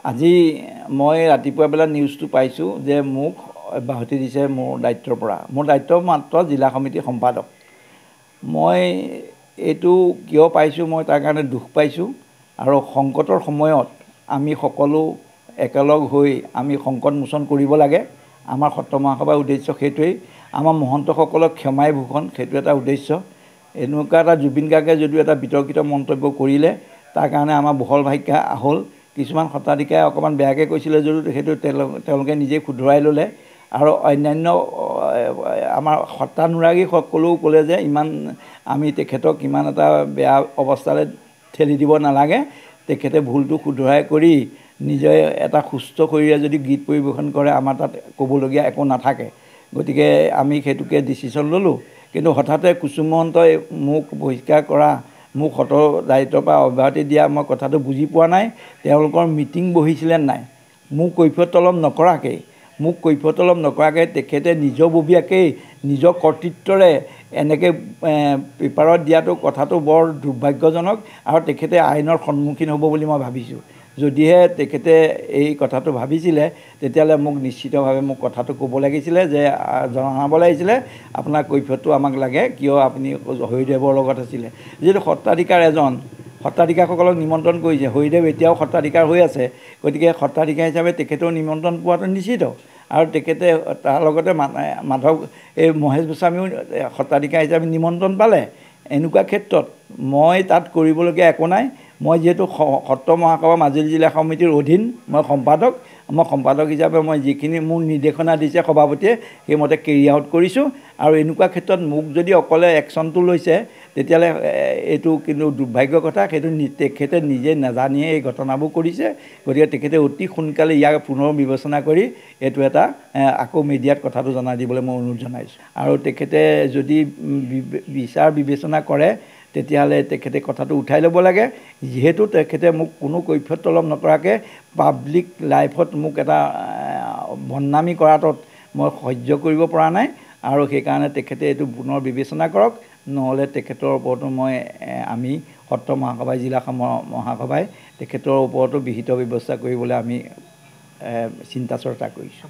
আজি মই ৰাতিপুৱা বেলা নিউজটো পাইছোঁ যে মোক অব্যাহতি দিছে মোৰ দায়িত্বৰ পৰা। মোৰ দায়িত্ব মাত্ৰ জিলা সমিতিৰ সম্পাদক। মই এইটো কিয় পাইছোঁ, মই তাৰ কাৰণে দুখ পাইছোঁ। আৰু সংকটৰ সময়ত আমি সকলো একেলগ হৈ আমি সংকট মোচন কৰিব লাগে। আমাৰ সত্ৰ মহাসভাৰ উদ্দেশ্য সেইটোৱেই। আমাৰ মহন্তসকলক ক্ষমাই ভূষণ, সেইটো এটা উদ্দেশ্য। এনেকুৱা এটা জুবিন গাৰ্গে যদিও এটা বিতৰ্কিত মন্তব্য কৰিলে, তাৰ কাৰণে আমাৰ বহল ভাষ্য হ'ল। কিছুমান সত্ৰাধিকাৰে অকণমান বেয়াকৈ কৈছিলে যদিও সেইটো তেওঁলোকে নিজেই শুধৰাই ল'লে। আৰু অন্যান্য আমাৰ সত্ৰানুৰাগীসকলেও ক'লে যে আমি তেখেতক ইমান এটা বেয়া অৱস্থালৈ ঠেলি দিব নালাগে। তেখেতে ভুলটো শুধৰাই কৰি নিজে এটা সুস্থ শৰীৰে যদি গীত পৰিৱেশন কৰে, আমাৰ তাত ক'বলগীয়া একো নাথাকে। গতিকে আমি সেইটোকে ডিচিশ্যন ল'লোঁ। কিন্তু হঠাতে কুসুম মহন্তই মোক বহিষ্কাৰ কৰা, মোক সত্ৰৰ দায়িত্বৰ পৰা অব্যাহতি দিয়া, মই কথাটো বুজি পোৱা নাই। তেওঁলোকৰ মিটিং বহিছিলে নাই, মোক কৈফিয়ত তলব নকৰাকৈ তেখেতে নিজববীয়াকৈ নিজৰ কৰ্তৃত্বৰে এনেকৈ পেপাৰত দিয়াটো কথাটো বৰ দুৰ্ভাগ্যজনক। আৰু তেখেতে আইনৰ সন্মুখীন হ'ব বুলি মই ভাবিছোঁ। যদিহে তেখেতে এই কথাটো ভাবিছিলে, তেতিয়াহ'লে মোক নিশ্চিতভাৱে মোক কথাটো ক'ব লাগিছিলে যে জনাব লাগিছিলে আপোনাৰ কৈফিয়তটো আমাক লাগে, কিয় আপুনি হৰিদেৱৰ লগত আছিলে। যিহেতু সত্ৰাধিকাৰ এজন, সত্ৰাধিকাৰসকলক নিমন্ত্ৰণ কৰিছে, হৰিদেৱ এতিয়াও সত্ৰাধিকাৰ হৈ আছে। গতিকে সত্ৰাধিকাৰ হিচাপে তেখেতেও নিমন্ত্ৰণ পোৱাটো নিশ্চিত। আৰু তেখেতে তাৰ লগতে মহেশ গোস্বামীও সত্ৰাধিকাৰ হিচাপে নিমন্ত্ৰণ পালে। এনেকুৱা ক্ষেত্ৰত মই তাত কৰিবলগীয়া একো নাই। মই যিহেতু সত্ৰ মহাসভা মাজুলী জিলা সমিতিৰ অধীন, মই সম্পাদক হিচাপে মই যিখিনি মোৰ নিৰ্দেশনা দিছে সভাপতিয়ে, সেইমতে কেৰি আউট কৰিছোঁ। আৰু এনেকুৱা ক্ষেত্ৰত মোক যদি অকলে একশ্যনটো লৈছে, তেতিয়াহ'লে এইটো কিন্তু দুৰ্ভাগ্যৰ কথা। সেইটো তেখেতে নিজে নাজানিয়ে এই ঘটনাবোৰ কৰিছে। গতিকে তেখেতে অতি সোনকালে ইয়াক পুনৰ বিবেচনা কৰি এইটো এটা আকৌ মিডিয়াত কথাটো জনাই দিবলৈ মই অনুৰোধ জনাইছোঁ। আৰু তেখেতে যদি বিচাৰ বিবেচনা কৰে, তেতিয়াহ'লে তেখেতে কথাটো উঠাই ল'ব লাগে। যিহেতু তেখেতে মোক কোনো কৈফিয়ত তলব নকৰাকৈ পাব্লিক লাইফত মোক এটা বদনামী কৰাটোত মই সহ্য কৰিব পৰা নাই। আৰু সেইকাৰণে তেখেতে এইটো পুনৰ বিবেচনা কৰক, নহ'লে তেখেতৰ ওপৰতো আমি সত্ৰ মহাসভাই জিলা মহাসভাই তেখেতৰ ওপৰতো বিহিত ব্যৱস্থা কৰিবলৈ আমি চিন্তা চৰ্চা কৰিছোঁ।